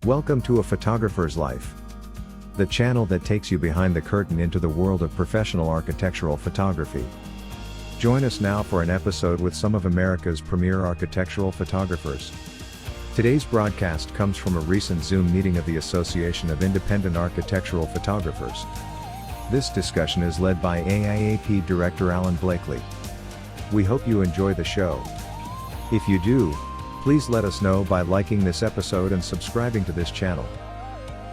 Welcome to A Photographer's Life, the channel that takes you behind the curtain into the world of professional architectural photography. Join us now for an episode with some of America's premier architectural photographers. Today's broadcast comes from a recent Zoom meeting of the Association of Independent Architectural Photographers. This discussion is led by AIAP Director Alan Blakely. We hope you enjoy the show. If you do, please let us know by liking this episode and subscribing to this channel.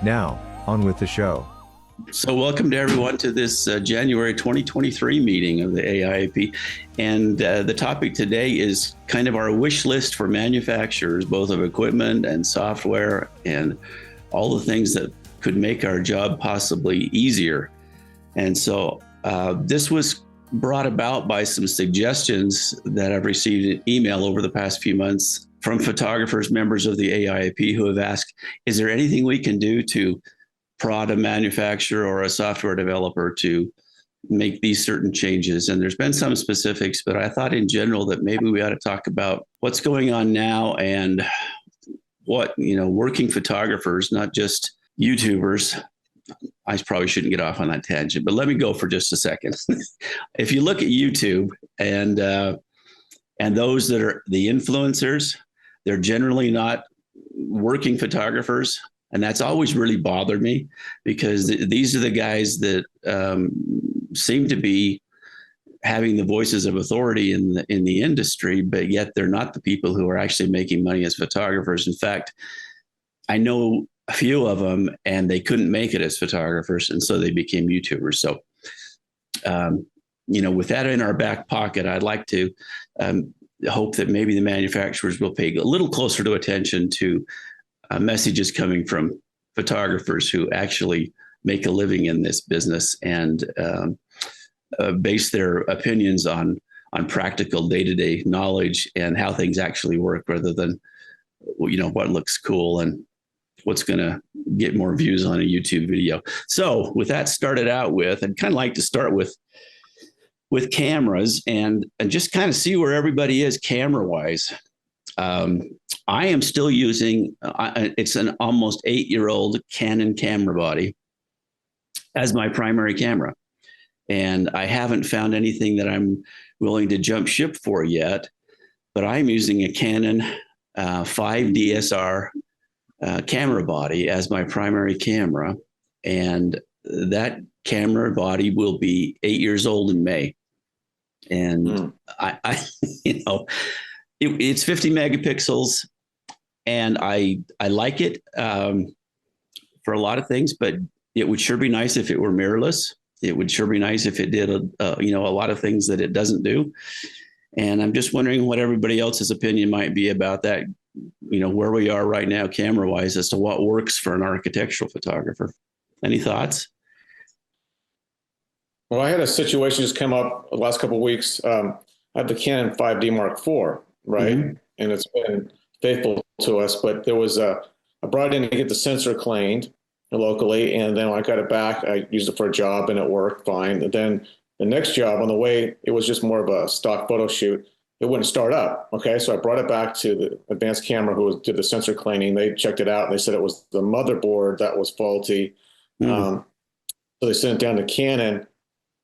Now, on with the show. So welcome to everyone to this January 2023 meeting of the AIAP. And the topic today is kind of our wish list for manufacturers, both of equipment and software and all the things that could make our job possibly easier. And so this was brought about by some suggestions that I've received in email over the past few months from photographers, members of the AIAP, who have asked, is there anything we can do to prod a manufacturer or a software developer to make these certain changes? And there's been some specifics, but I thought in general that maybe we ought to talk about what's going on now and what, working photographers, not just YouTubers. I probably shouldn't get off on that tangent, but let me go for just a second. If you look at YouTube and those that are the influencers, they're generally not working photographers. And that's always really bothered me because these are the guys that seem to be having the voices of authority in the industry, but yet they're not the people who are actually making money as photographers. In fact, I know a few of them and they couldn't make it as photographers, and so they became YouTubers. So, with that in our back pocket, I'd like to hope that maybe the manufacturers will pay a little closer to attention to messages coming from photographers who actually make a living in this business and base their opinions on practical day-to-day knowledge and how things actually work, rather than what looks cool and what's going to get more views on a YouTube video. So with that started out with, I'd kind of like to start with cameras and just kind of see where everybody is camera-wise. I am still using, it's an almost 8-year-old Canon camera body as my primary camera. And I haven't found anything that I'm willing to jump ship for yet, but I'm using a Canon 5 DSR camera body as my primary camera. And that camera body will be 8 years old in May. And it's 50 megapixels, and I like it for a lot of things, but it would sure be nice if it were mirrorless. It would sure be nice if it did a lot of things that it doesn't do. And I'm just wondering what everybody else's opinion might be about that, where we are right now camera wise as to what works for an architectural photographer. Any thoughts? Well, I had a situation just come up the last couple of weeks. I had the Canon 5D Mark IV, right? Mm-hmm. And it's been faithful to us, but there was I brought it in to get the sensor cleaned locally, and then when I got it back, I used it for a job and it worked fine. And then the next job on the way, it was just more of a stock photo shoot. It wouldn't start up. Okay. So I brought it back to the advanced camera who did the sensor cleaning. They checked it out and they said it was the motherboard that was faulty. Mm-hmm. So they sent it down to Canon.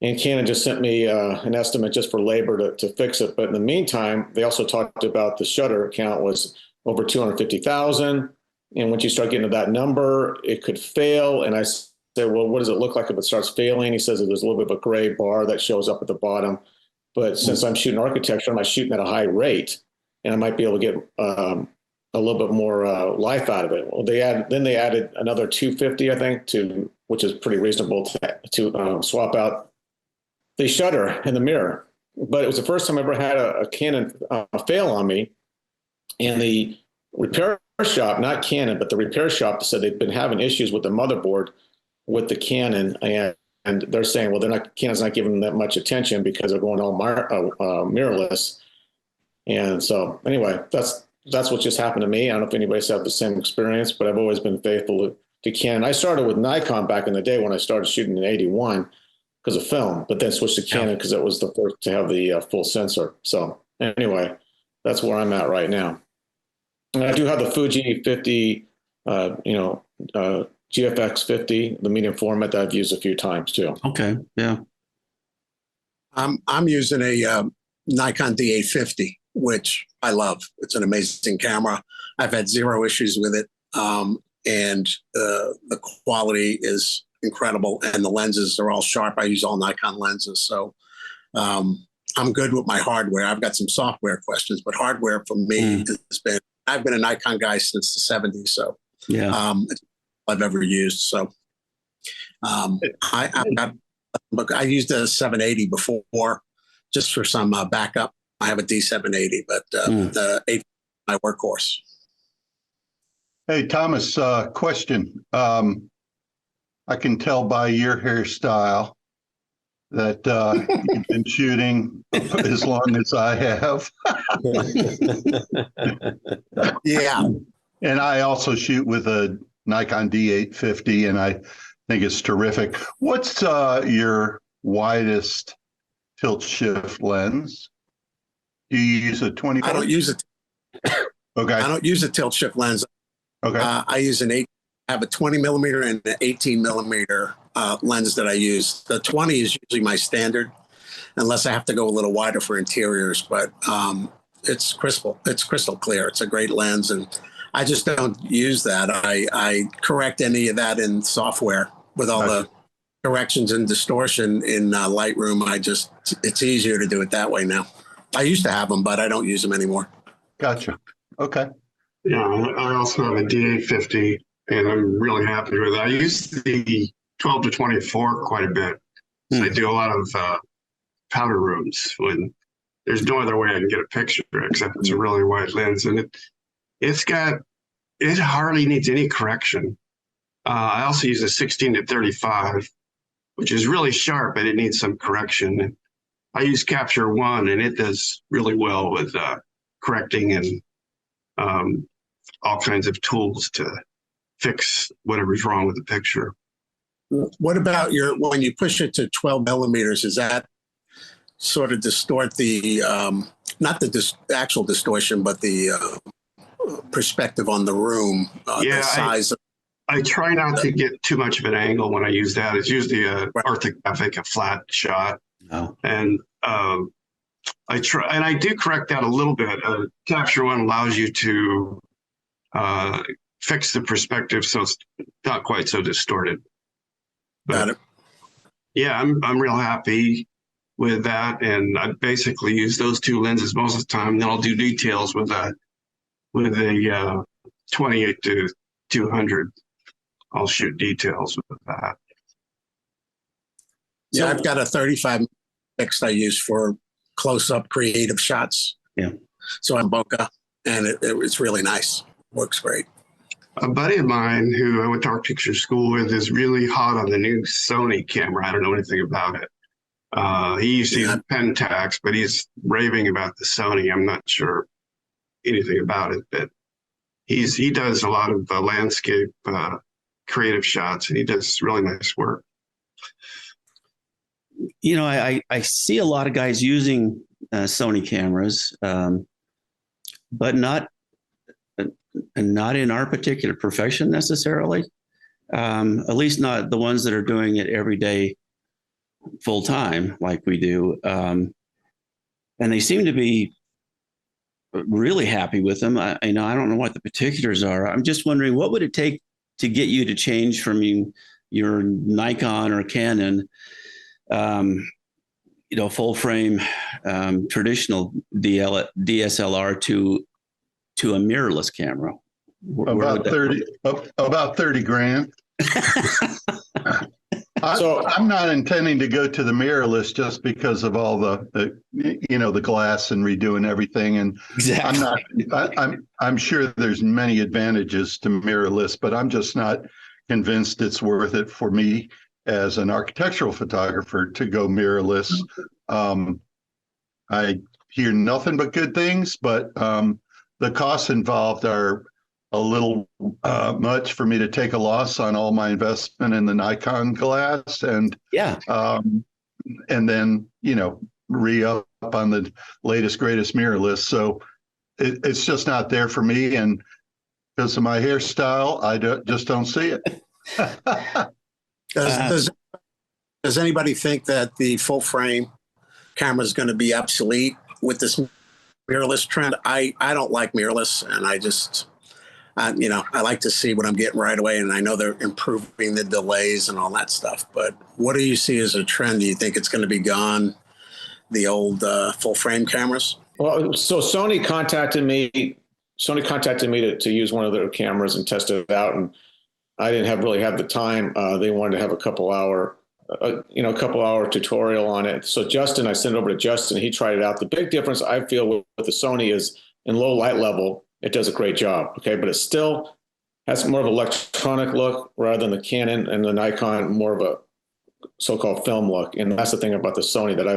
And Canon just sent me an estimate just for labor to fix it. But in the meantime, they also talked about the shutter count was over 250,000. And once you start getting to that number, it could fail. And I said, well, what does it look like if it starts failing? He says that there's a little bit of a gray bar that shows up at the bottom. But since I'm shooting architecture, I'm not shooting at a high rate, and I might be able to get a little bit more life out of it. Well, they added another 250, I think, which is pretty reasonable to swap out the shutter and the mirror. But it was the first time I ever had a Canon fail on me. And the repair shop, not Canon, but the repair shop said they've been having issues with the motherboard with the Canon. And they're saying, well, Canon's not giving them that much attention because they're going all mirrorless. And so anyway, that's what just happened to me. I don't know if anybody's had the same experience, but I've always been faithful to Canon. I started with Nikon back in the day when I started shooting in 81. Because of film, but then switched to Canon because it was the first to have the full sensor. So anyway, that's where I'm at right now. And I do have the Fuji 50 GFX 50, the medium format that I've used a few times too. Okay. Yeah. I'm using a Nikon D850, which I love. It's an amazing camera. I've had zero issues with it, and the quality is incredible, and the lenses are all sharp. I use all Nikon lenses, so I'm good with my hardware. I've got some software questions, but hardware for me has been. I've been a Nikon guy since the '70s, so Yeah. it's all I've ever used. So I used a 780 before, just for some backup. I have a D780, but the 8 my workhorse. Hey, Thomas, question. I can tell by your hairstyle that you've been shooting as long as I have. Yeah. And I also shoot with a Nikon D850, and I think it's terrific. What's your widest tilt shift lens? Do you use a 20? I don't use it. Okay. I don't use a tilt shift lens. Okay. I use I have a 20 millimeter and an 18 millimeter lens that I use. The 20 is usually my standard, unless I have to go a little wider for interiors. But it's crystal clear. It's a great lens, and I just don't use that. I correct any of that in software with all the corrections and distortion in Lightroom. It's easier to do it that way now. I used to have them, but I don't use them anymore. Gotcha. Okay. Yeah, I also have a D850, and I'm really happy with it. I use the 12 to 24 quite a bit. So I do a lot of powder rooms when there's no other way I can get a picture except it's a really wide lens, and it hardly needs any correction. I also use a 16 to 35, which is really sharp, but it needs some correction. I use Capture One, and it does really well with correcting and all kinds of tools to fix whatever's wrong with the picture. What about when you push it to 12 millimeters, is that sort of distort the, not the actual distortion, but the perspective on the room, the size? I try not to get too much of an angle when I use that. It's usually orthographic, a flat shot. Oh. And I try, and I do correct that a little bit. Capture One allows you to fix the perspective so it's not quite so distorted. Got it. Yeah, I'm real happy with that, and I basically use those two lenses most of the time. Then I'll do details with a 28 to 200. I'll shoot details with that. Yeah, I've got a 35 fixed I use for close-up creative shots. Yeah. So I'm bokeh, and it's really nice. Works great. A buddy of mine who I went to architecture school with is really hot on the new Sony camera. I don't know anything about it. He used to use Pentax, but he's raving about the Sony. I'm not sure anything about it, but he does a lot of landscape creative shots, and he does really nice work. You know, I see a lot of guys using Sony cameras, but not in our particular profession necessarily. At least not the ones that are doing it every day, full time, like we do. And they seem to be really happy with them. I don't know what the particulars are. I'm just wondering, what would it take to get you to change from your Nikon or Canon, full frame, traditional DSLR to a mirrorless camera? About 30 grand. I'm not intending to go to the mirrorless just because of all the glass and redoing everything. And exactly. I'm sure there's many advantages to mirrorless, but I'm just not convinced it's worth it for me as an architectural photographer to go mirrorless. I hear nothing but good things, but the costs involved are a little much for me to take a loss on all my investment in the Nikon glass, and then re-up on the latest greatest mirrorless. So it's just not there for me. And because of my hairstyle, just don't see it. Does anybody think that the full frame camera is going to be obsolete with this mirrorless trend? I don't like mirrorless, and I like to see what I'm getting right away, and I know they're improving the delays and all that stuff. But what do you see as a trend? Do you think it's going to be gone, the old full frame cameras? Well, so Sony contacted me to use one of their cameras and test it out, and I didn't really have the time. They wanted to have a couple hour tutorial on it. So I sent it over to Justin. He tried it out. The big difference I feel with the Sony is in low light level, it does a great job. Okay, but it still has more of an electronic look rather than the Canon and the Nikon, more of a so-called film look. And that's the thing about the Sony that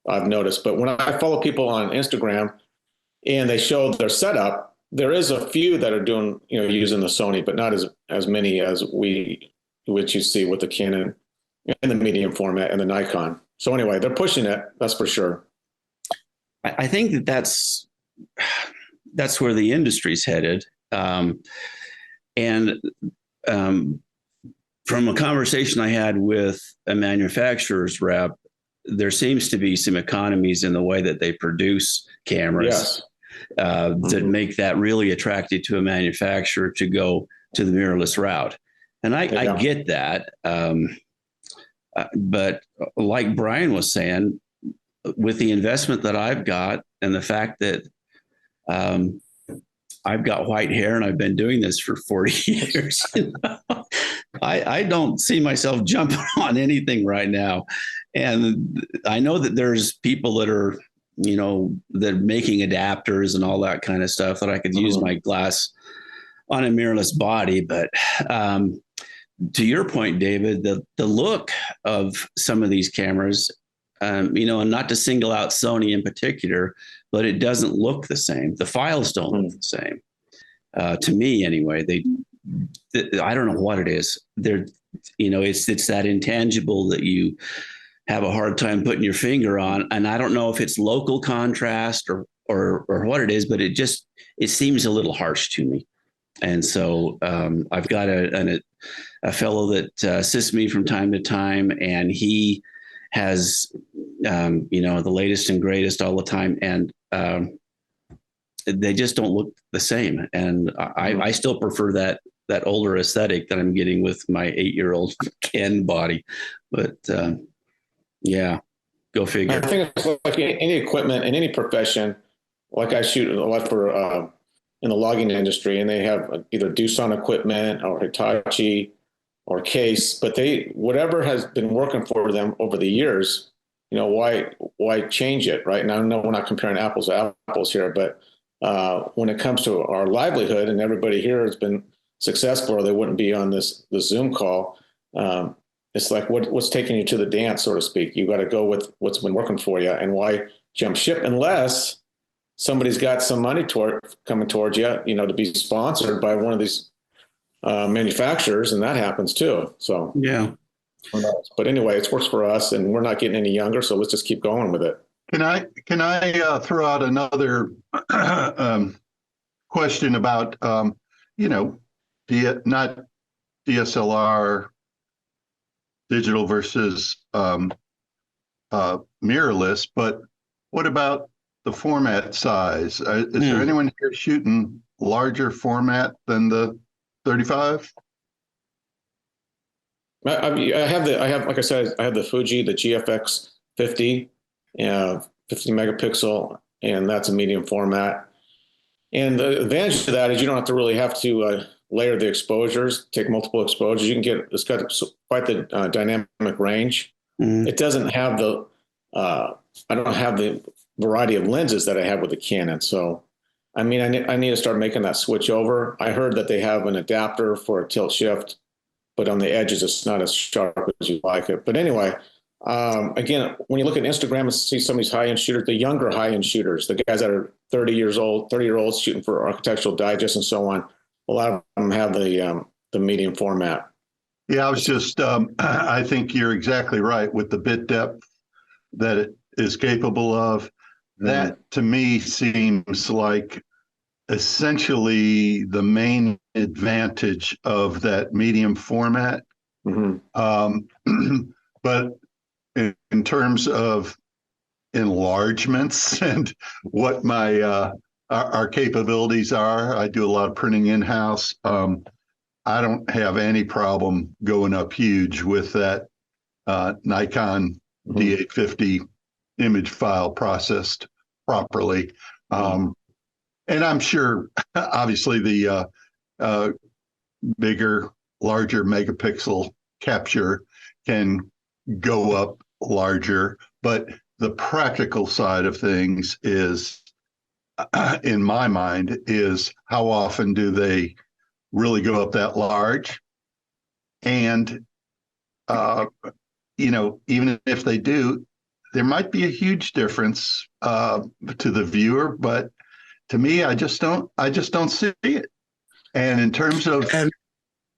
I've noticed. But when I follow people on Instagram and they show their setup, there is a few that are doing, using the Sony, but not as many as which you see with the Canon and the medium format and the Nikon. So anyway, they're pushing it. That's for sure. I think that's where the industry's headed. From a conversation I had with a manufacturer's rep, there seems to be some economies in the way that they produce cameras. Yes. That make that really attractive to a manufacturer to go to the mirrorless route. And I get that. But like Brian was saying, with the investment that I've got and the fact that I've got white hair and I've been doing this for 40 years, I don't see myself jumping on anything right now. And I know that there's people that are that making adapters and all that kind of stuff that I could use my glass on a mirrorless body. But to your point, David, the look of some of these cameras, and not to single out Sony in particular, but it doesn't look the same. The files don't look the same. To me anyway, I don't know what it is. It's that intangible that you have a hard time putting your finger on. And I don't know if it's local contrast or what it is, but it seems a little harsh to me. And so I've got a fellow that assists me from time to time, and he has, the latest and greatest all the time. And they just don't look the same. And I still prefer that older aesthetic that I'm getting with my 8-year-old Ken body. But yeah, go figure. I think it's like any equipment in any profession. Like I shoot a lot for in the logging industry, and they have either Doosan equipment or Hitachi or Case, but whatever has been working for them over the years, why change it, right? And I know we're not comparing apples to apples here, but when it comes to our livelihood, and everybody here has been successful, or they wouldn't be on this Zoom call. It's like what's taking you to the dance, so to speak. You got to go with what's been working for you, and why jump ship unless somebody's got some money coming towards you, to be sponsored by one of these manufacturers, and that happens too. So yeah. But anyway, it works for us, and we're not getting any younger, so let's just keep going with it. Can I throw out another question about not DSLR digital versus mirrorless, but what about the format size? Is there anyone here shooting larger format than the 35? Like I said, I have the Fuji, the GFX 50, 50 megapixel, and that's a medium format. And the advantage to that is you don't have to layer the exposures, take multiple exposures. It's got quite the dynamic range. It doesn't have I don't have the variety of lenses that I have with the Canon. So, I need to start making that switch over. I heard that they have an adapter for a tilt shift, but on the edges, it's not as sharp as you like it. But anyway, again, when you look at Instagram and see some of these high-end shooters, the younger high-end shooters, the guys that are 30-year-olds shooting for Architectural Digest and so on, a lot of them have the medium format. Yeah, I was just, I think you're exactly right with the bit depth that it is capable of. That to me seems like essentially the main advantage of that medium format. But in terms of enlargements and what my our capabilities are, I do a lot of printing in-house. I don't have any problem going up huge with that Nikon D850 image file processed properly. And I'm sure, obviously, the bigger, larger megapixel capture can go up larger, but the practical side of things is, in my mind, is how often do they really go up that large? And, even if they do, there might be a huge difference to the viewer, but to me, I just don't see it. And in terms of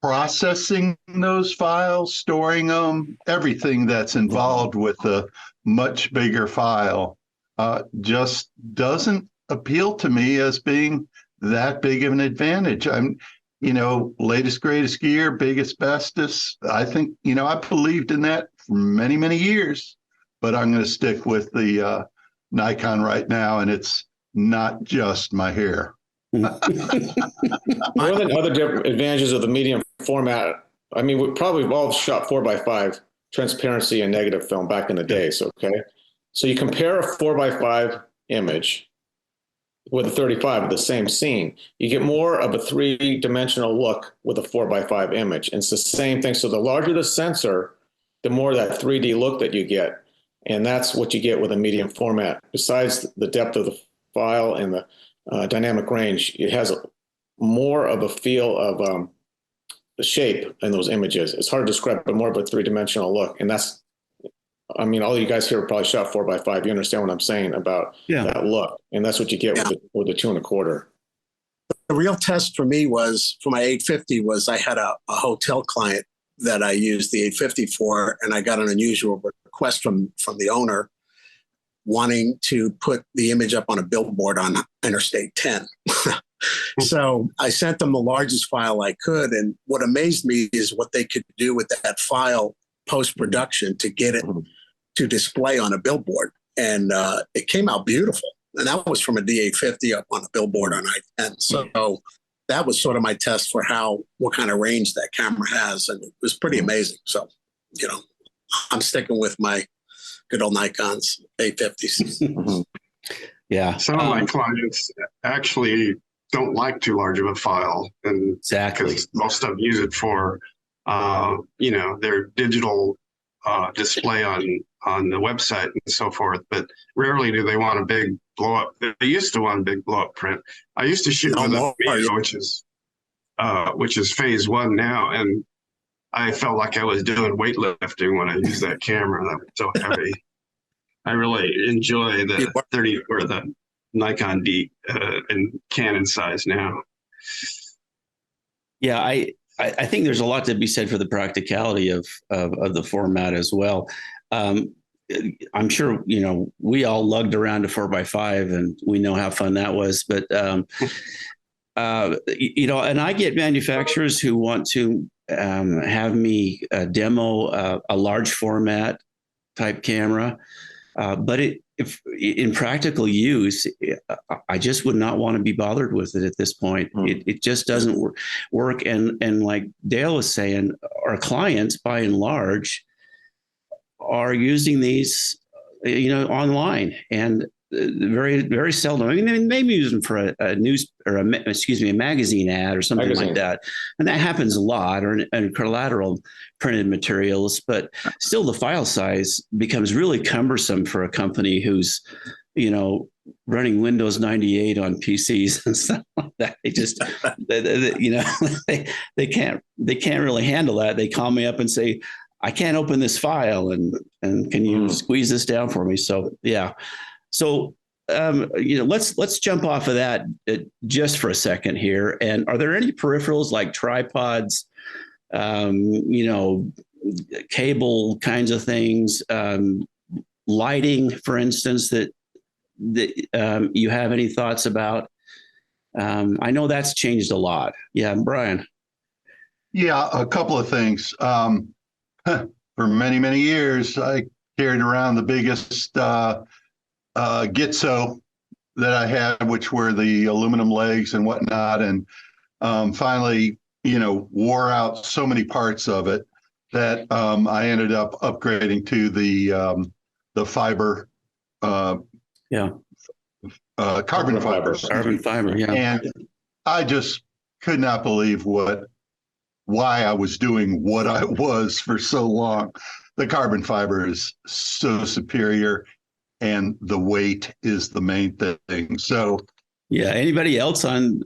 processing those files, storing them, everything that's involved with a much bigger file just doesn't appeal to me as being that big of an advantage. Latest, greatest gear, biggest, bestest. I think, I believed in that for many, many years, but I'm going to stick with the Nikon right now, and it's not just my hair. One of the other advantages of the medium format, we probably all shot 4x5 transparency and negative film back in the days. Okay. So you compare a 4x5 image with a 35 of the same scene, you get more of a 3-dimensional look with a 4x5 image. And it's the same thing. So the larger the sensor, the more that 3D look that you get. And that's what you get with a medium format. Besides the depth of the file and the dynamic range, it has more of a feel of the shape in those images. It's hard to describe, but more of a 3-dimensional look. And that's, all you guys here probably shot 4x5. You understand what I'm saying about that look. And that's what you get with the 2 1/4. The real test for me was, for my 850, was I had a hotel client that I used the 850 for, and I got an unusual request from the owner wanting to put the image up on a billboard on Interstate 10. So I sent them the largest file I could. And what amazed me is what they could do with that file post-production to get it to display on a billboard. And it came out beautiful. And that was from a D850 up on a billboard on I-10. So that was sort of my test for what kind of range that camera has. And it was pretty amazing. So, I'm sticking with my good old Nikon's 850s. Yeah. Some of my clients actually don't like too large of a file, and exactly, because most of them use it for, their digital display on the website and so forth. But rarely do they want a big blow up. They used to want a big blow up print. I used to shoot with a video, which is phase 1 now, and I felt like I was doing weightlifting when I used that camera. That was so heavy. I really enjoy the 30 or the Nikon D and Canon size now. Yeah, I think there's a lot to be said for the practicality of the format as well. I'm sure, we all lugged around a 4x5 and we know how fun that was. But, and I get manufacturers who want to have me demo a large format type camera. But if in practical use, I just would not want to be bothered with it at this point. It just doesn't work. And like Dale was saying, our clients, by and large, are using these, online, and very, very seldom. They maybe use them for a news or a magazine ad or something like that, and that happens a lot, or and collateral printed materials. But still, the file size becomes really cumbersome for a company who's, running Windows 98 on PCs and stuff like that. They just, they can't really handle that. They call me up and say, I can't open this file, and can you squeeze this down for me? So, yeah. So, let's jump off of that just for a second here. And are there any peripherals like tripods, cable kinds of things, lighting, for instance, that you have any thoughts about? I know that's changed a lot. Yeah, Brian. Yeah, a couple of things. For many, many years, I carried around the biggest Gitzo that I had, which were the aluminum legs and whatnot, and finally, wore out so many parts of it that I ended up upgrading to the fiber, carbon fiber. Carbon fiber, yeah. And I just could not believe why I was doing what I was for so long. The carbon fiber is so superior, and the weight is the main thing. So, yeah. Anybody else on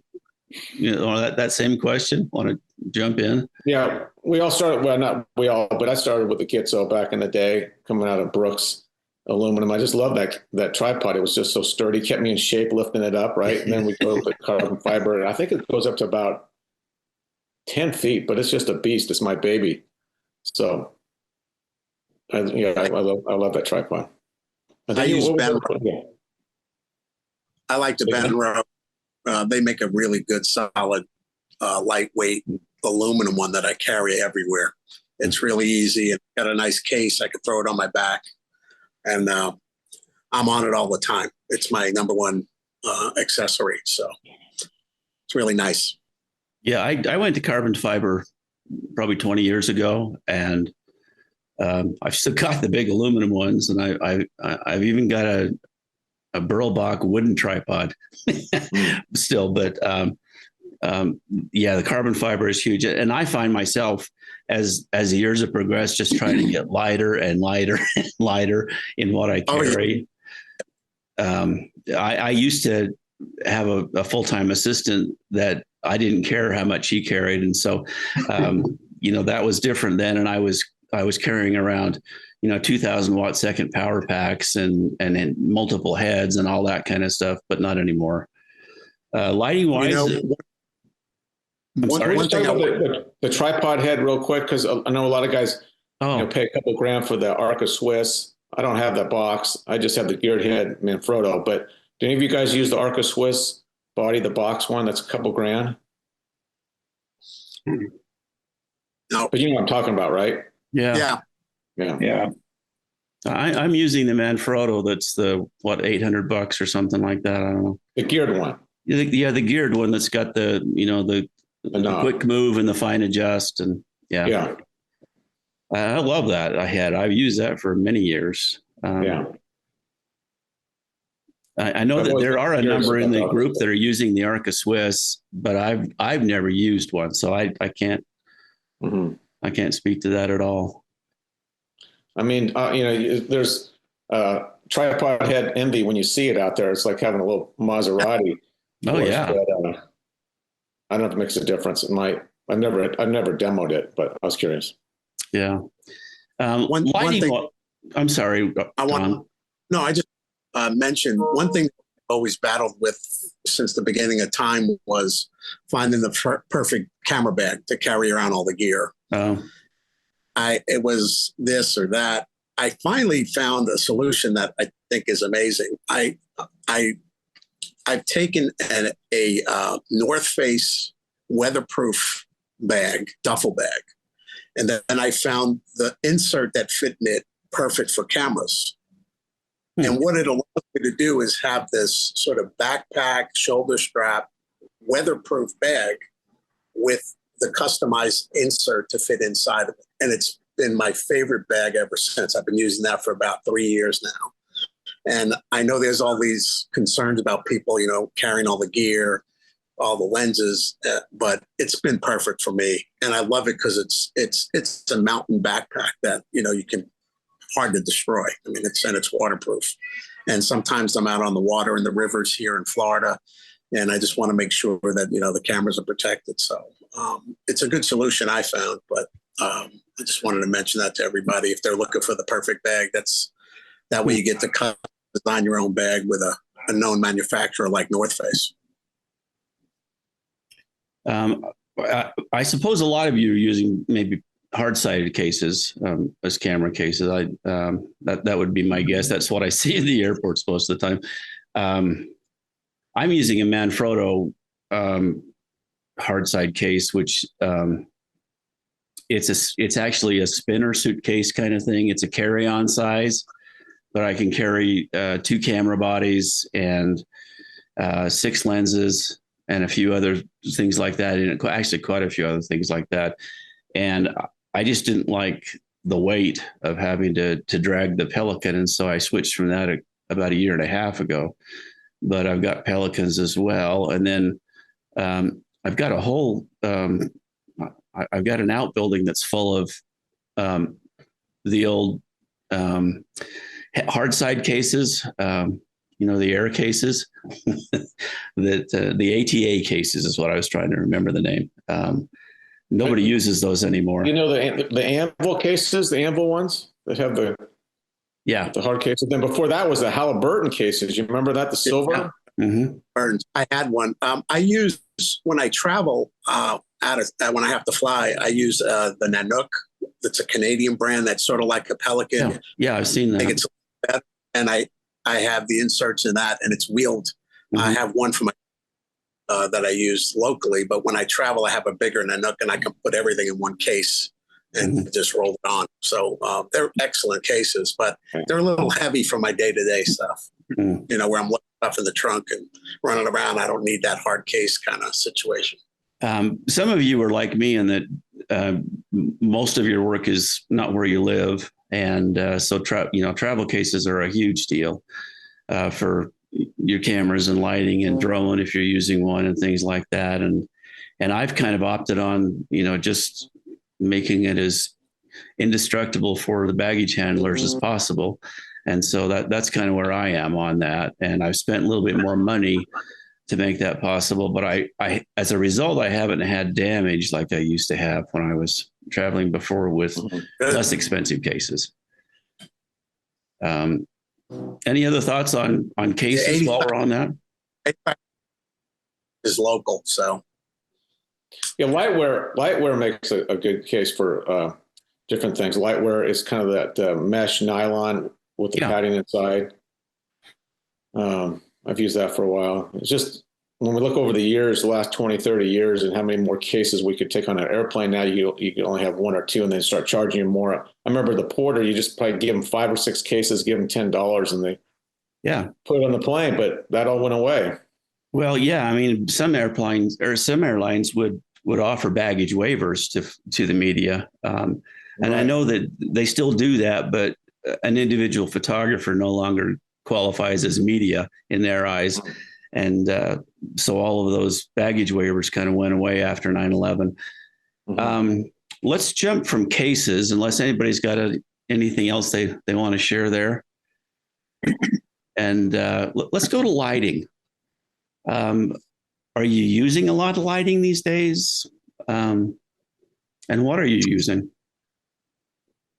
that same question want to jump in? Yeah, we all started. Well, not we all, but I started with the Gitzo back in the day, coming out of Brooks aluminum. I just love that tripod. It was just so sturdy, kept me in shape, lifting it up, right? And then we go with the carbon fiber, and I think it goes up to about 10 feet, but it's just a beast. It's my baby. So, I love that tripod. I use Benro. I like the Benro. They make a really good, solid, lightweight aluminum one that I carry everywhere. It's really easy and got a nice case. I can throw it on my back, and I'm on it all the time. It's my number one accessory. So it's really nice. Yeah, I went to carbon fiber probably 20 years ago, and I've still got the big aluminum ones, and I've even got a Burlbach wooden tripod still. But yeah, the carbon fiber is huge, and I find myself as the years have progressed, just trying to get lighter and lighter and lighter in what I carry. I used to have a full-time assistant that I didn't care how much he carried. And so, that was different then. And I was carrying around, 2000 watt second power packs and multiple heads and all that kind of stuff, but not anymore. Lighting wise. One thing about the tripod head real quick, because I know a lot of guys pay a couple grand for the Arca Swiss. I don't have that box. I just have the geared head Manfrotto. But do any of you guys use the Arca Swiss body, the box one? That's a couple grand. No, but you know what I'm talking about, right? Yeah. I'm using the Manfrotto. That's the $800 or something like that. I don't know. The geared one. Yeah, the geared one that's got the the quick move and the fine adjust, and yeah. I love that. I've used that for many years. I know that there are a number in the group that are using the Arca Swiss, but I've never used one, so I can't I can't speak to that at all. I mean, there's tripod head envy when you see it out there. It's like having a little Maserati. Oh yeah. But, I don't know if it makes a difference. It might. I've never demoed it, but I was curious. Yeah. One thing. I'm sorry. I just mentioned one thing I've always battled with since the beginning of time was finding the perfect camera bag to carry around all the gear. It was this or that. I finally found a solution that I think is amazing. I've taken a North Face weatherproof bag, duffel bag, and then I found the insert that fit in it perfect for cameras. And what it allows me to do is have this sort of backpack, shoulder strap, weatherproof bag with the customized insert to fit inside of it. And it's been my favorite bag ever since. I've been using that for about 3 years now. And I know there's all these concerns about people, carrying all the gear, all the lenses, but it's been perfect for me. And I love it because it's a mountain backpack that, you can hard to destroy. I mean, it's waterproof. And sometimes I'm out on the water in the rivers here in Florida, and I just want to make sure that, the cameras are protected. So it's a good solution I found, but I just wanted to mention that to everybody. If they're looking for the perfect bag, that way you get to design your own bag with a known manufacturer like North Face. I suppose a lot of you are using maybe hard-sided cases as camera cases. That would be my guess. That's what I see in the airports most of the time. I'm using a Manfrotto hard side case, which it's actually a spinner suitcase kind of thing. It's a carry-on size, but I can carry 2 camera bodies and 6 lenses and a few other things like that. And actually quite a few other things like that. And I just didn't like the weight of having to drag the Pelican. And so I switched from that about a year and a half ago, but I've got Pelicans as well. And then I've got a whole, I've got an outbuilding that's full of the old hard side cases, the air cases, that the ATA cases is what I was trying to remember the name. Nobody uses those anymore. The anvil cases, the anvil ones that have the hard cases. Then before that was the Halliburton cases. You remember that, the silver? Yeah. Mm-hmm. Burns. I had one. I use when I travel when I have to fly. I use the Nanook. It's a Canadian brand that's sort of like a Pelican. Yeah, I've seen that. I think it's better. And I have the inserts in that, and it's wheeled. Mm-hmm. I have one for my that I use locally, but when I travel, I have a bigger Nanook, and I can put everything in one case and just roll it on. So they're excellent cases, but they're a little heavy for my day-to-day stuff. Where I'm looking stuff in the trunk and running around. I don't need that hard case kind of situation. Some of you are like me in that most of your work is not where you live. And so travel cases are a huge deal for your cameras and lighting and drone if you're using one and things like that. And I've kind of opted on, just making it as indestructible for the baggage handlers as possible. And so that's kind of where I am on that. And I've spent a little bit more money to make that possible. But I as a result, I haven't had damage like I used to have when I was traveling before with less expensive cases. Any other thoughts on cases while we're on that? Is local, so. Yeah, lightwear makes a good case for different things. Lightwear is kind of that mesh nylon with the padding inside. I've used that for a while. It's just when we look over the years, the last 20, 30 years, and how many more cases we could take on an airplane. Now you can only have 1 or 2 and then start charging you more. I remember the Porter, you just probably give them 5 or 6 cases, give them $10 and they put it on the plane, but that all went away. Well, yeah. I mean, some airlines would offer baggage waivers to the media. And I know that they still do that, but an individual photographer no longer qualifies as media in their eyes. And so all of those baggage waivers kind of went away after 9/11. Let's jump from cases, unless anybody's got anything else they want to share there. And let's go to lighting. Are you using a lot of lighting these days? And what are you using?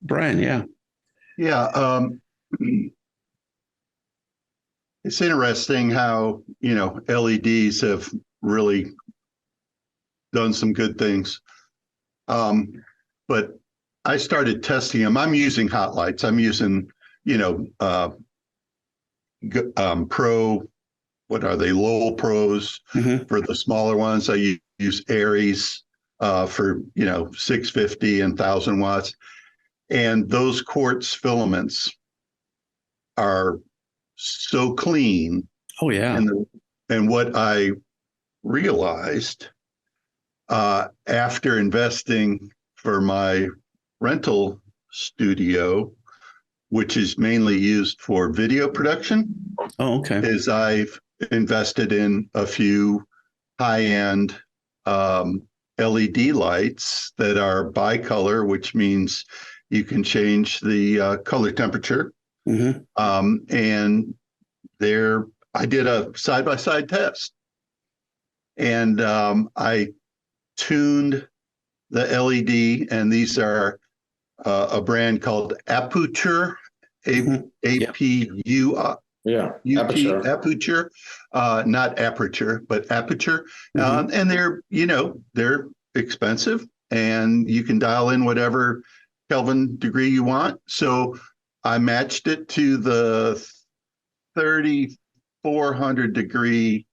Brian, yeah. Yeah. It's interesting how, LEDs have really done some good things. But I started testing them. I'm using hot lights. I'm using, Pro, what are they? Lowell Pros for the smaller ones. I use Aries for, 650 and 1,000 watts. And those quartz filaments are so clean. Oh, yeah. And what I realized after investing for my rental studio, which is mainly used for video production, is I've invested in a few high-end LED lights that are bicolor, which means you can change the color temperature. And I did a side-by-side test, and I tuned the LED, and these are a brand called Aputure, A-P-U-R. Yeah, Aputure, not aperture, but Aputure. And they're expensive, and you can dial in whatever Kelvin degree you want. So I matched it to the 3,400 degree,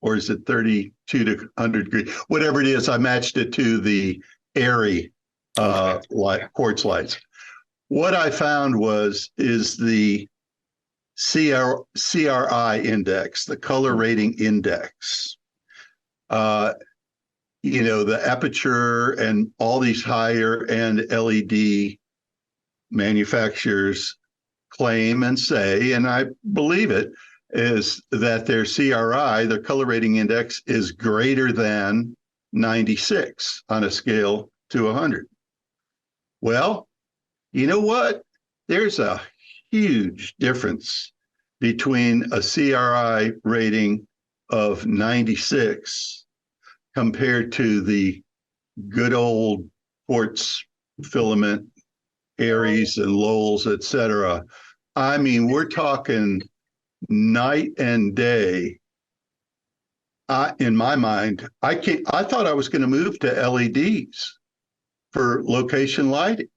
or is it 30? 2 to 100 degrees, whatever it is. I matched it to the ARRI light, quartz lights. What I found is the CRI index, the color rating index. The aperture and all these higher end LED manufacturers claim and say, and I believe it, is that their CRI, their color rating index, is greater than 96 on a scale to 100. Well, you know what? There's a huge difference between a CRI rating of 96 compared to the good old quartz filament, Aries and Lowell's, et cetera. I mean, we're talking night and day. In my mind, I thought I was going to move to LEDs for location lighting.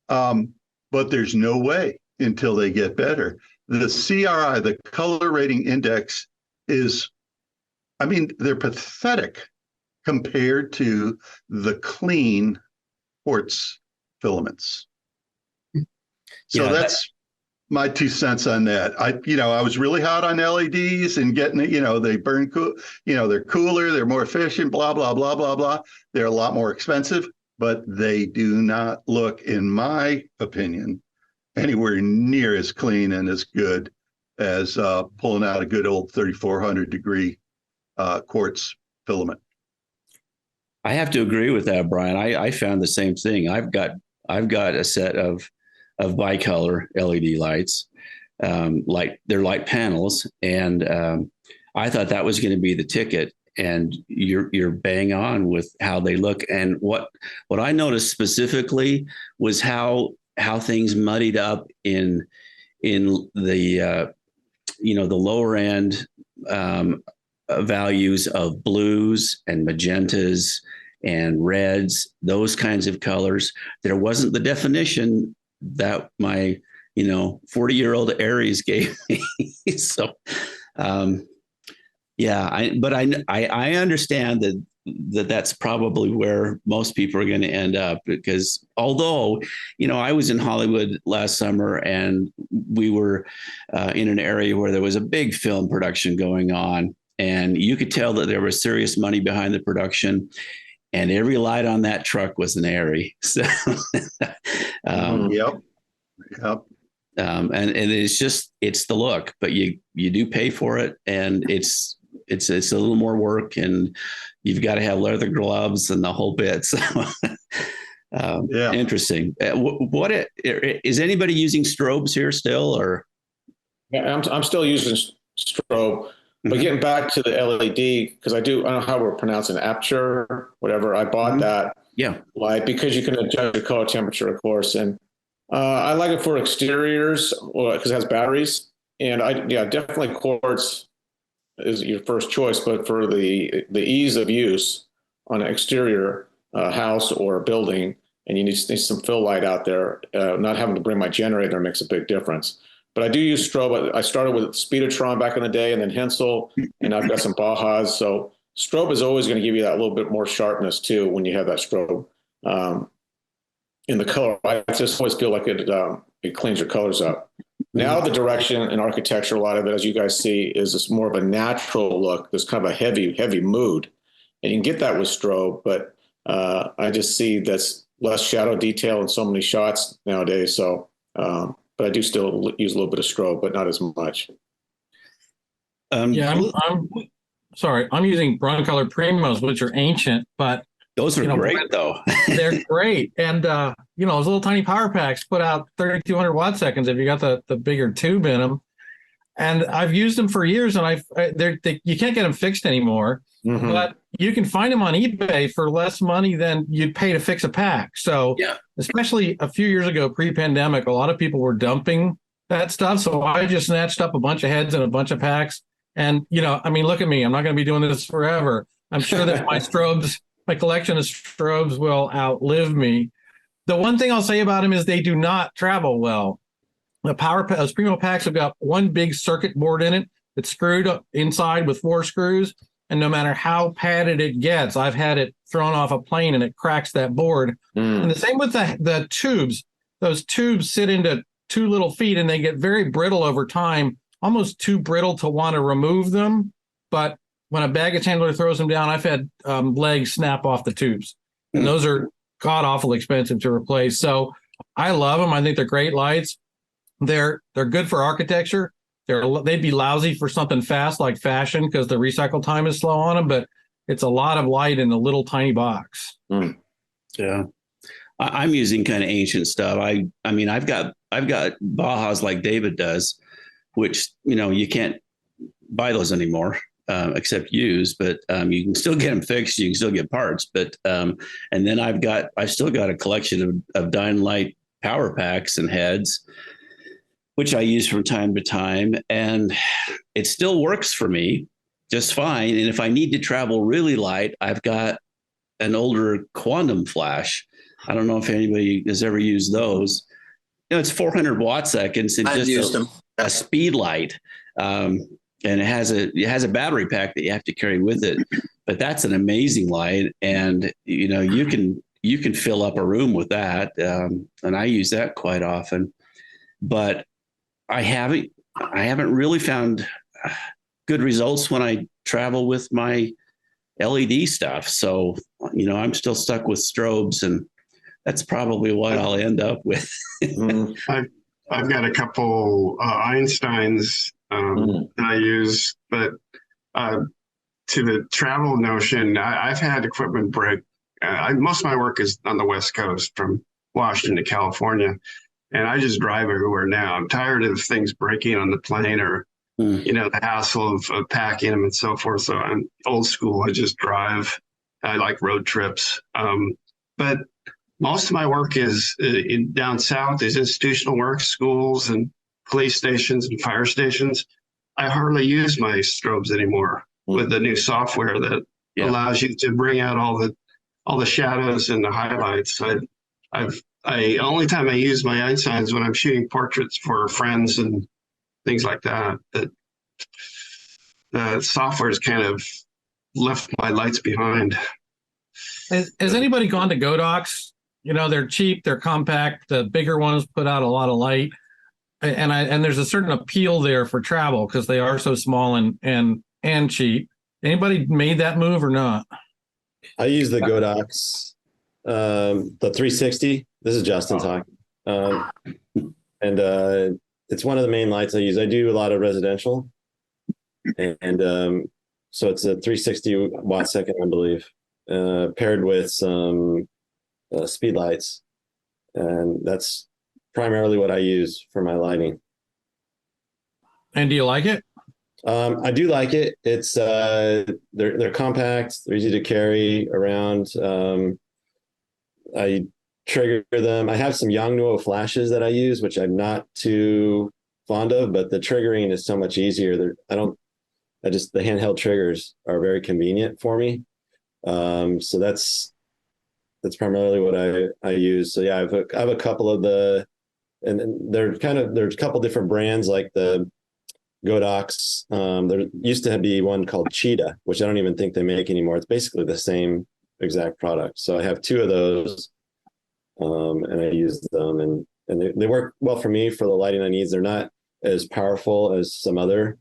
But there's no way until they get better. The CRI, the color rating index, they're pathetic compared to the clean quartz filaments. So that's my 2 cents on that. I was really hot on LEDs and getting it, they burn cool, they're cooler, they're more efficient, blah, blah, blah, blah, blah. They're a lot more expensive, but they do not look, in my opinion, anywhere near as clean and as good as pulling out a good old 3,400 degree quartz filament. I have to agree with that, Brian. I found the same thing. I've got a set of bicolor LED lights, they're light panels, and I thought that was going to be the ticket. And you're bang on with how they look. And what I noticed specifically was how things muddied up in the the lower end values of blues and magentas and reds, those kinds of colors. There wasn't the definition that my 40-year-old Aries gave me. So I understand that's probably where most people are going to end up, because although, I was in Hollywood last summer and we were in an area where there was a big film production going on, and you could tell that there was serious money behind the production, and every light on that truck was an ARRI. So, Yep. And it's the look, but you do pay for it, and it's a little more work, and you've got to have leather gloves and the whole bit. So, interesting. Is anybody using strobes here still, or? Yeah, I'm still using strobe, but getting back to the LED, because I don't know how we're pronouncing aperture, whatever. I bought that light because you can adjust the color temperature, of course, and I like it for exteriors because it has batteries, and definitely quartz is your first choice, but for the ease of use on an exterior house or a building, and you need some fill light out there, not having to bring my generator makes a big difference. But I do use strobe. I started with Speedotron back in the day, and then Hensel, and I've got some Bajas. So strobe is always going to give you that little bit more sharpness too when you have that strobe. In the color, I just always feel like it cleans your colors up. Now the direction in architecture, a lot of it, as you guys see, is this more of a natural look. There's kind of a heavy mood, and you can get that with strobe. But I just see that's less shadow detail in so many shots nowadays. So, but I do still use a little bit of strobe, but not as much. I'm sorry. I'm using Broncolor Primos, which are ancient, but those are great though. They're great. And, those little tiny power packs put out 3,200 watt seconds if you got the bigger tube in them. And I've used them for years, and you can't get them fixed anymore, but you can find them on eBay for less money than you'd pay to fix a pack. So especially a few years ago, pre-pandemic, a lot of people were dumping that stuff. So I just snatched up a bunch of heads and a bunch of packs. And, look at me. I'm not going to be doing this forever. I'm sure that my collection of strobes will outlive me. The one thing I'll say about them is they do not travel well. The Primo packs have got one big circuit board in it that's screwed up inside with 4 screws. And no matter how padded it gets, I've had it thrown off a plane and it cracks that board. And the same with the tubes. Those tubes sit into 2 little feet and they get very brittle over time, almost too brittle to want to remove them. But when a baggage handler throws them down, I've had legs snap off the tubes. And those are god awful expensive to replace. So I love them. I think they're great lights. They're good for architecture. They'd be lousy for something fast like fashion because the recycle time is slow on them, but it's a lot of light in a little tiny box. Yeah. I'm using kind of ancient stuff. I mean, I've got Bajas like David does, which, you can't buy those anymore, except used, but you can still get them fixed. You can still get parts, but, and then I've still got a collection of Dying Light power packs and heads, which I use from time to time, and it still works for me just fine. And if I need to travel really light, I've got an older quantum flash. I don't know if anybody has ever used those. It's 400 watt seconds and I've used them. A speed light. And it has a battery pack that you have to carry with it, but that's an amazing light. And, you can fill up a room with that. And I use that quite often, but I haven't really found good results when I travel with my LED stuff. So, I'm still stuck with strobes, and that's probably what I'll end up with. I've got a couple Einsteins that I use, but to the travel notion, I've had equipment break. Most of my work is on the West Coast from Washington to California. And I just drive everywhere now. I'm tired of things breaking on the plane or, the hassle of packing them and so forth. So I'm old school. I just drive. I like road trips. But most of my work is down south, is institutional work, schools and police stations and fire stations. I hardly use my strobes anymore with the new software that allows you to bring out all the shadows and the highlights. Only time I use my Einstein is when I'm shooting portraits for friends and things like that. That the software has kind of left my lights behind. Has anybody gone to Godox? They're cheap, they're compact. The bigger ones put out a lot of light, and there's a certain appeal there for travel because they are so small and cheap. Anybody made that move or not? I use the Godox, the 360. This is Justin talking. And it's one of the main lights I use. I do a lot of residential. And so it's a 360 watt second, I believe, paired with some speed lights. And that's primarily what I use for my lighting. And do you like it? I do like it. It's they're compact, they're easy to carry around. I trigger them. I have some Yongnuo flashes that I use, which I'm not too fond of, but the triggering is so much easier. The handheld triggers are very convenient for me. So that's primarily what I use. So yeah, I have a couple of there's a couple different brands like the Godox. There used to be one called Cheetah, which I don't even think they make anymore. It's basically the same exact product. So I have 2 of those, and I use them, and they work well for me for the lighting I need. They're not as powerful as some other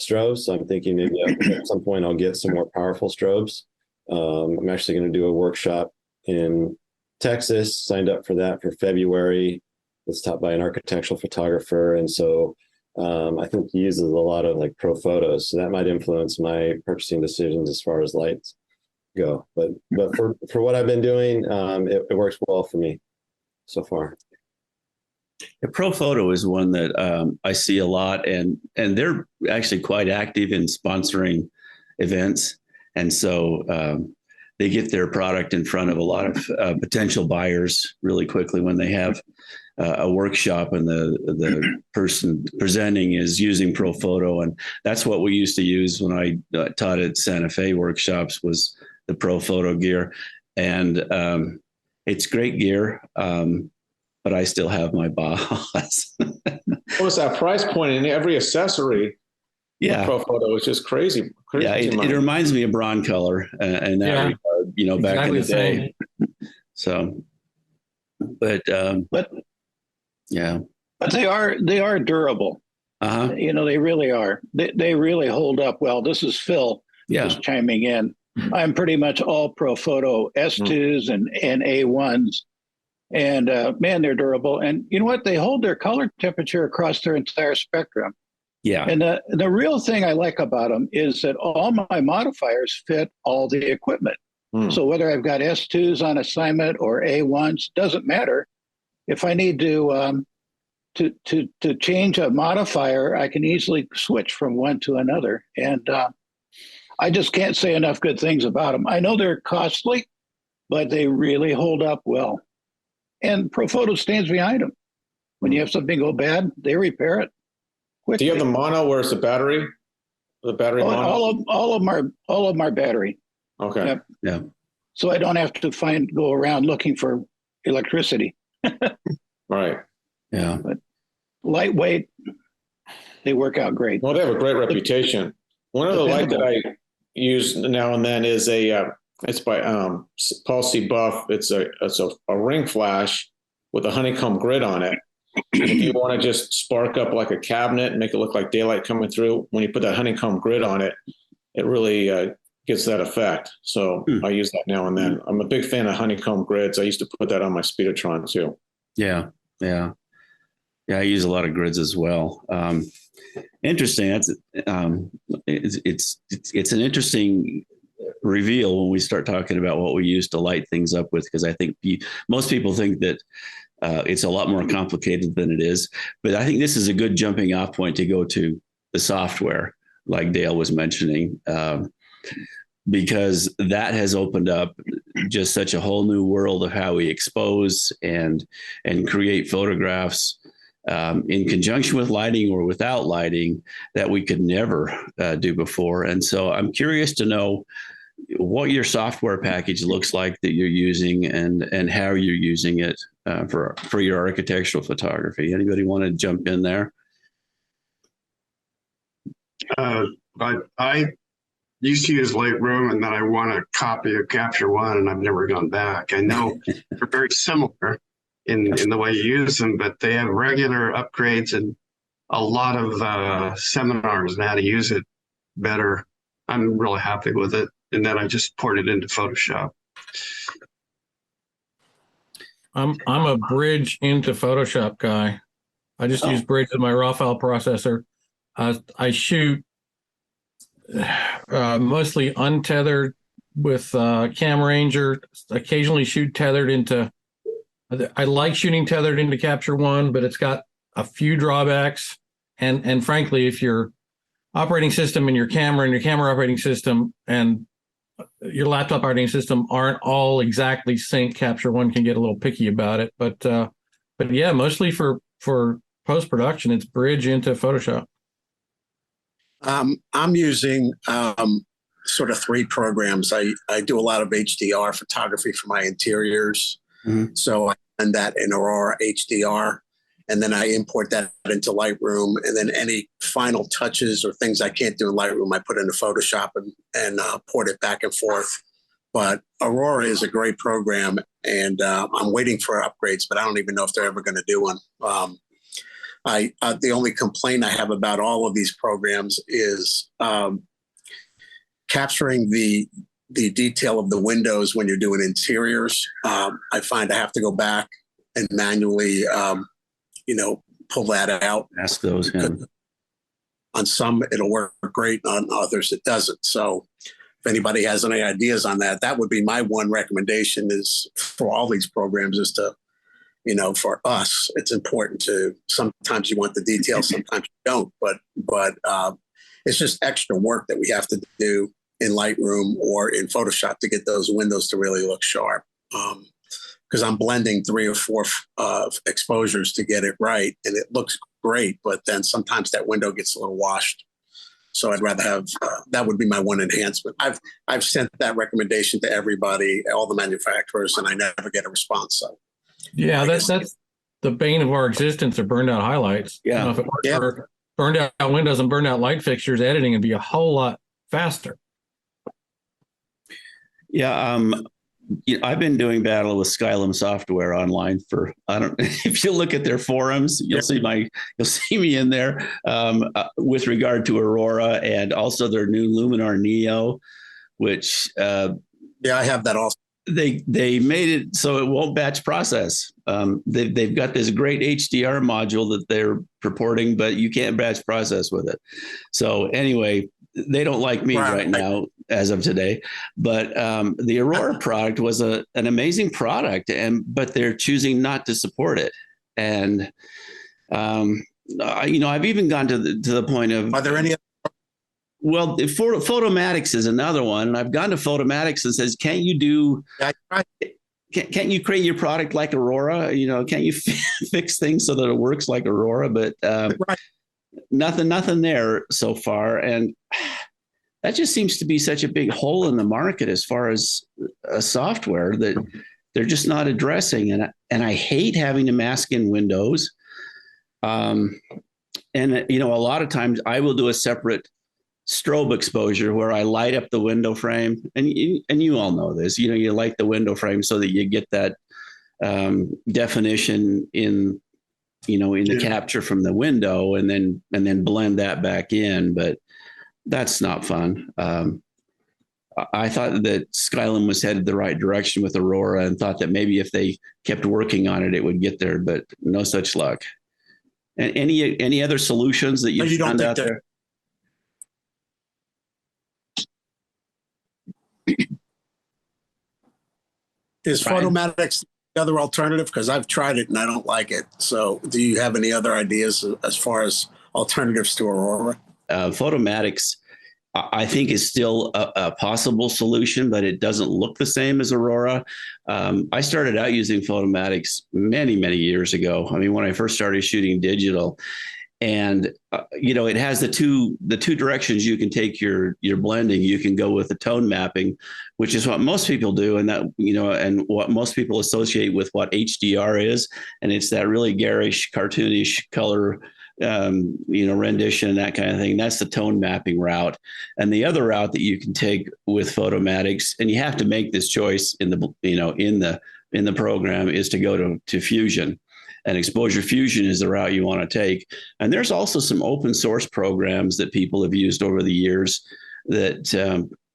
strobes. So I'm thinking maybe at some point I'll get some more powerful strobes. I'm actually going to do a workshop in Texas, signed up for that for February. It's taught by an architectural photographer. And so I think he uses a lot of like pro photos. So that might influence my purchasing decisions as far as lights go. But for what I've been doing, it works well for me so far. The Pro Photo is one that I see a lot, and they're actually quite active in sponsoring events. And so they get their product in front of a lot of potential buyers really quickly when they have a workshop and the person presenting is using Pro Photo. And that's what we used to use when I taught at Santa Fe workshops, was the Pro Photo gear. And it's great gear, but I still have my Bajas. What's that price point in every accessory? Yeah. Pro photo is just crazy. Yeah, it reminds me of Broncolor in that regard, you know, back in the day. So, but yeah, but they are durable. You know, they really are. They really hold up well. This is Phil just chiming in. I'm pretty much all Pro Photo S2s and A1s. And man, they're durable. And you know what? They hold their color temperature across their entire spectrum. Yeah. And the real thing I like about them is that all my modifiers fit all the equipment. So whether I've got S2s on assignment or A1s, doesn't matter. If I need to change a modifier, I can easily switch from one to another. And I just can't say enough good things about them. I know they're costly, but they really hold up well. And Profoto stands behind them. When you have something go bad, they repair it quickly. Do you have the mono? Where's the battery? The battery mono? All of them are battery. Okay. Yep. Yeah. So I don't have to go around looking for electricity. Right. Yeah. But lightweight, they work out great. Well, they have a great reputation. One of the light that I use now and then is it's by Paul C. Buff. It's a ring flash with a honeycomb grid on it. And if you want to just spark up like a cabinet and make it look like daylight coming through, when you put that honeycomb grid on it, it really gets that effect. So I use that now and then. I'm a big fan of honeycomb grids. I used to put that on my Speedotron too. Yeah. Yeah. Yeah. I use a lot of grids as well. Interesting. That's it's an interesting reveal when we start talking about what we use to light things up with, because I think most people think that it's a lot more complicated than it is. But I think this is a good jumping off point to go to the software, like Dale was mentioning, because that has opened up just such a whole new world of how we expose and create photographs in conjunction with lighting or without lighting that we could never do before. And so I'm curious to know what your software package looks like that you're using and how you're using it for your architectural photography. Anybody want to jump in there? I used to use Lightroom, and then I want a copy of Capture One, and I've never gone back. I know they're very similar in the way you use them, but they have regular upgrades and a lot of seminars on how to use it better. I'm really happy with it. And then I just poured it into Photoshop. I'm a Bridge into Photoshop guy. I just use Bridge as my raw file processor. I shoot mostly untethered with Cam Ranger. Occasionally shoot tethered into. I like shooting tethered into Capture One, but it's got a few drawbacks. And frankly, if your operating system and your camera operating system and your laptop operating system aren't all exactly synced, Capture One can get a little picky about it. But yeah, mostly for post-production, it's Bridge into Photoshop. I'm using sort of three programs. I do a lot of HDR photography for my interiors. So I send that in Aurora HDR, and then I import that into Lightroom. And then any final touches or things I can't do in Lightroom, I put into Photoshop and port it back and forth. But Aurora is a great program, and I'm waiting for upgrades, but I don't even know if they're ever going to do one. The only complaint I have about all of these programs is capturing the detail of the windows when you're doing interiors. I find I have to go back and manually, pull that out. Ask those. Yeah. On some, it'll work great. On others, it doesn't. So if anybody has any ideas on that, that would be my one recommendation is for all these programs is to, for us, it's important to, sometimes you want the details, sometimes you don't, but it's just extra work that we have to do in Lightroom or in Photoshop to get those windows to really look sharp. Because I'm blending 3 or 4 exposures to get it right, and it looks great, but then sometimes that window gets a little washed. So I'd rather have, that would be my one enhancement. I've sent that recommendation to everybody, all the manufacturers, and I never get a response. So yeah, that's the bane of our existence are burned out highlights. Yeah. If it works burned out windows and burned out light fixtures, editing would be a whole lot faster. Yeah, I've been doing battle with Skylum software online for, I don't if you look at their forums, you'll see me in there with regard to Aurora and also their new Luminar Neo, which I have that also. They made it so it won't batch process. They've got this great HDR module that they're purporting, but you can't batch process with it. So anyway, they don't like me right now as of today, but the Aurora product was an amazing product, but they're choosing not to support it. And I've even gone to the point of, are there any? Well, Photomatics is another one. I've gone to Photomatics and says, can't you create your product like Aurora? Can't you fix things so that it works like Aurora? But nothing there so far. And that just seems to be such a big hole in the market as far as software that they're just not addressing. And I hate having to mask in windows. And a lot of times I will do a separate strobe exposure where I light up the window frame, and you all know this. You light the window frame so that you get that definition in the capture from the window, and then blend that back in. But that's not fun. I thought that Skylum was headed the right direction with Aurora, and thought that maybe if they kept working on it, it would get there. But no such luck. And any other solutions that you found out there? Is Photomatics the other alternative? Because I've tried it and I don't like it. So do you have any other ideas as far as alternatives to Aurora? Photomatics, I think, is still a possible solution, but it doesn't look the same as Aurora. I started out using Photomatics many, many years ago. I mean, when I first started shooting digital. And it has the two directions you can take your blending. You can go with the tone mapping, which is what most people do, and that and what most people associate with what HDR is, and it's that really garish, cartoonish color, rendition and that kind of thing. That's the tone mapping route. And the other route that you can take with Photomatics, and you have to make this choice in the program, is to go to Fusion. And exposure fusion is the route you want to take. And there's also some open source programs that people have used over the years that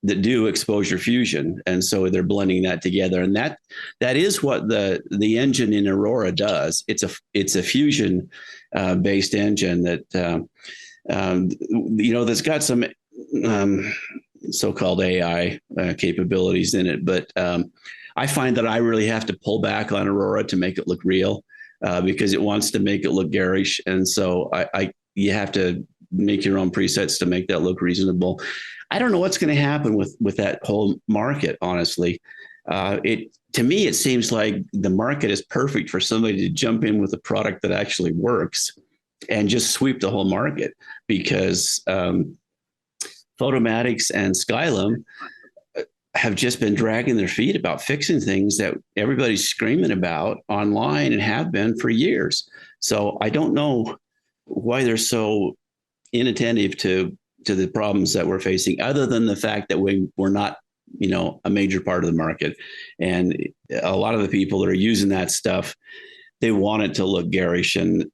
do exposure fusion. And so they're blending that together. And that is what the engine in Aurora does. It's a fusion based engine that that's got some so-called AI capabilities in it. But I find that I really have to pull back on Aurora to make it look real. Because it wants to make it look garish. And so you have to make your own presets to make that look reasonable. I don't know what's going to happen with that whole market, honestly. To me, it seems like the market is perfect for somebody to jump in with a product that actually works and just sweep the whole market, because Photomatics and Skylum have just been dragging their feet about fixing things that everybody's screaming about online and have been for years. So I don't know why they're so inattentive to the problems that we're facing, other than the fact that we're not, a major part of the market. And a lot of the people that are using that stuff, they want it to look garish and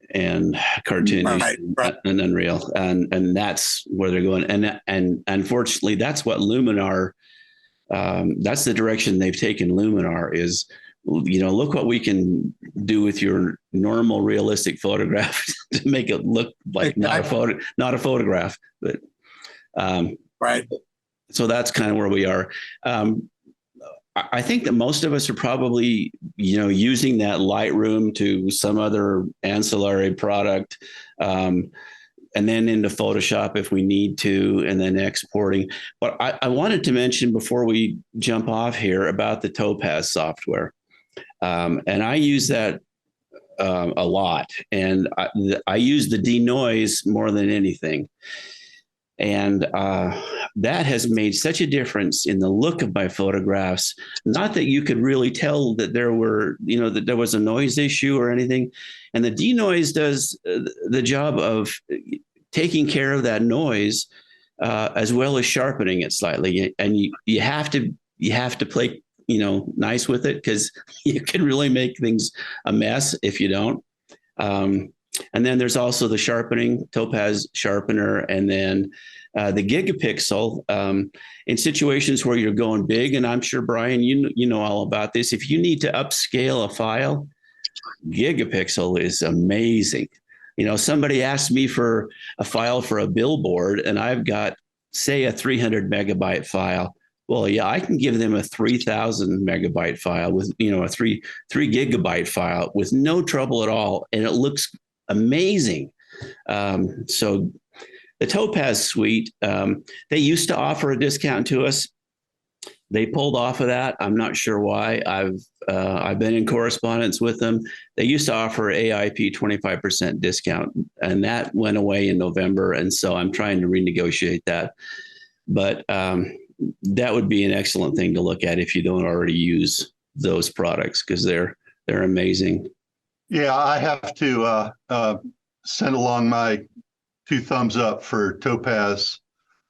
cartoonish and unreal. And that's where they're going. And unfortunately, that's what Luminar, that's the direction they've taken. Luminar is, look what we can do with your normal realistic photograph to make it look like not a photograph. But so that's kind of where we are. I think that most of us are probably, using that Lightroom to some other ancillary product. And then into Photoshop if we need to, and then exporting. But I wanted to mention before we jump off here about the Topaz software. And I use that a lot. And I use the denoise more than anything. And that has made such a difference in the look of my photographs. Not that you could really tell that there was a noise issue or anything. And the denoise does the job of taking care of that noise as well as sharpening it slightly. And you have to play, nice with it, because you can really make things a mess if you don't. And then there's also the sharpening, topaz sharpener, and then the gigapixel in situations where you're going big. And I'm sure, Brian, you know all about this. If you need to upscale a file, gigapixel is amazing. Somebody asked me for a file for a billboard, and I've got, say, a 300 megabyte file. Well, yeah, I can give them a 3,000 megabyte file with, a three gigabyte file with no trouble at all, and it looks amazing. So the Topaz suite, they used to offer a discount to us. They pulled off of that. I'm not sure why. I've been in correspondence with them. They used to offer AIAP 25% discount, and that went away in November. And so I'm trying to renegotiate that. But that would be an excellent thing to look at if you don't already use those products, because they're amazing. Yeah, I have to send along my 2 thumbs up for Topaz.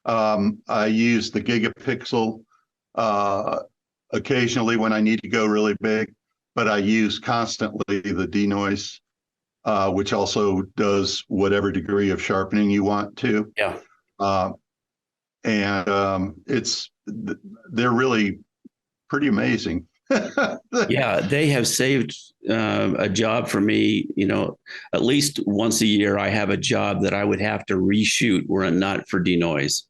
I use the gigapixel occasionally when I need to go really big, but I use constantly the denoise, which also does whatever degree of sharpening you want to. Yeah. And they're really pretty amazing. Yeah, they have saved a job for me. At least once a year, I have a job that I would have to reshoot were it not for denoise.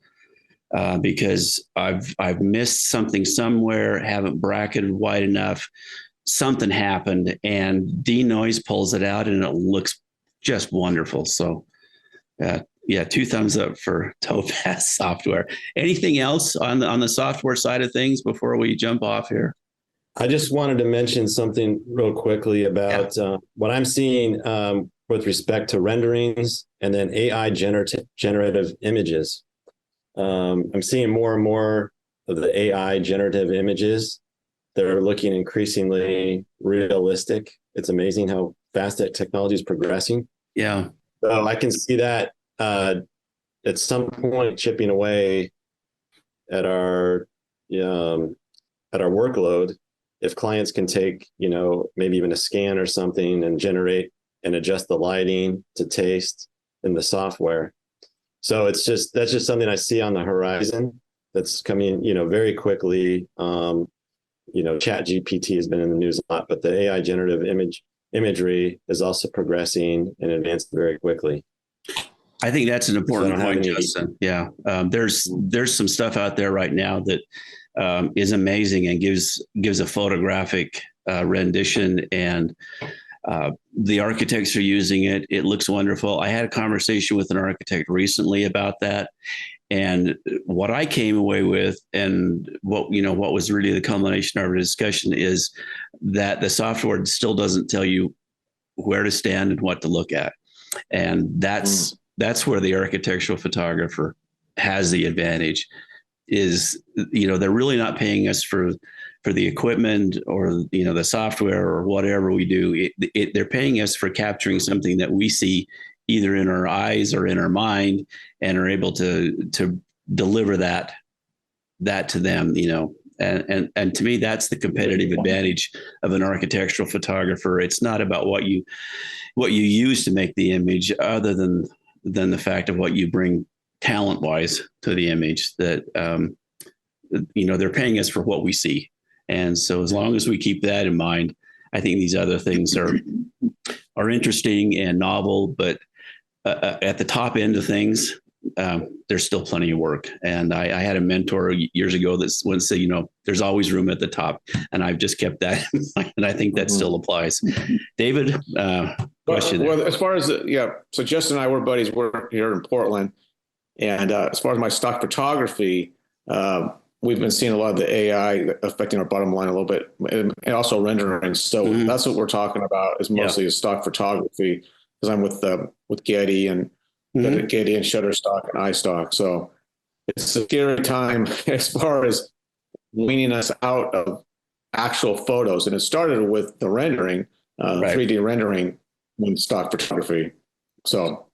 Because I've missed something somewhere, haven't bracketed wide enough, something happened, and denoise pulls it out, and it looks just wonderful. So, yeah, 2 thumbs up for Topaz software. Anything else on the software side of things before we jump off here? I just wanted to mention something real quickly about what I'm seeing with respect to renderings and then AI generative images. I'm seeing more and more of the AI generative images that are looking increasingly realistic. It's amazing how fast that technology is progressing. Yeah. So I can see that at some point chipping away at our workload. If clients can take, maybe even a scan or something and generate and adjust the lighting to taste in the software. So that's just something I see on the horizon that's coming, very quickly. Chat GPT has been in the news a lot, but the AI generative imagery is also progressing and advancing very quickly. I think that's an important point, Justin. Yeah. There's some stuff out there right now that is amazing and gives a photographic rendition, and the architects are using it. It looks wonderful. I had a conversation with an architect recently about that, and what I came away with, and what was really the culmination of our discussion, is that the software still doesn't tell you where to stand and what to look at, and that's where the architectural photographer has the advantage. Is they're really not paying us for the equipment or the software or whatever we do. They're paying us for capturing something that we see either in our eyes or in our mind, and are able to deliver that to them. And to me, that's the competitive advantage of an architectural photographer. It's not about what you use to make the image, other than the fact of what you bring talent wise to the image. That they're paying us for what we see. And so as long as we keep that in mind, I think these other things are interesting and novel, but at the top end of things, there's still plenty of work. And I had a mentor years ago that once said, there's always room at the top. And I've just kept that in mind, and I think that still applies. David, question. Well, as far as, so Justin and I, we're buddies. We're here in Portland. And as far as my stock photography, we've been seeing a lot of the AI affecting our bottom line a little bit, and also rendering. So that's what we're talking about, is mostly stock photography, because I'm with Getty and Getty and Shutterstock and iStock. So it's a scary time as far as weaning us out of actual photos. And it started with the rendering, 3D rendering, with stock photography. So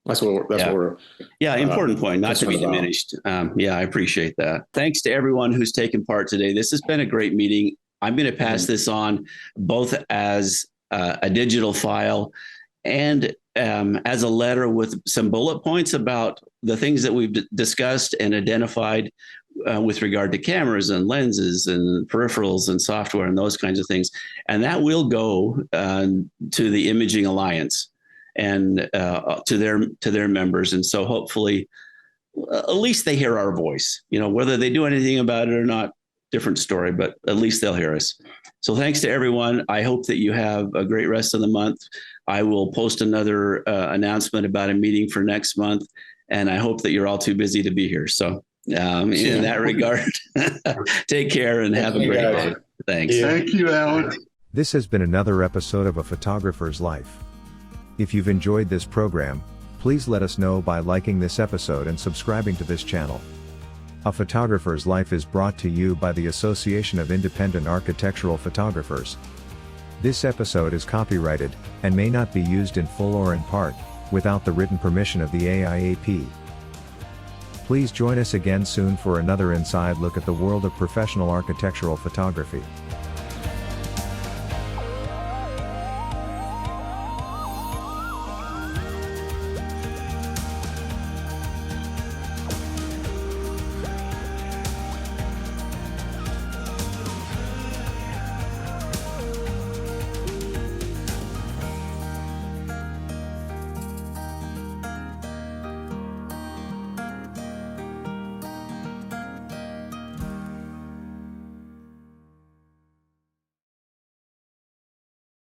That's what we're. Yeah, important point, not to be concerned about. diminished. I appreciate that. Thanks to everyone who's taken part today. This has been a great meeting. I'm going to pass this on both as a digital file and as a letter with some bullet points about the things that we've discussed and identified with regard to cameras and lenses and peripherals and software and those kinds of things. And that will go to the Imaging Alliance and to their members. And so hopefully, at least they hear our voice. Whether they do anything about it or not, different story, but at least they'll hear us. So thanks to everyone. I hope that you have a great rest of the month. I will post another announcement about a meeting for next month, and I hope that you're all too busy to be here. So in that regard, take care and have a great day. Thanks. Thank you, Alan. This has been another episode of A Photographer's Life. If you've enjoyed this program, please let us know by liking this episode and subscribing to this channel. A Photographer's Life is brought to you by the Association of Independent Architectural Photographers. This episode is copyrighted, and may not be used in full or in part, without the written permission of the AIAP. Please join us again soon for another inside look at the world of professional architectural photography.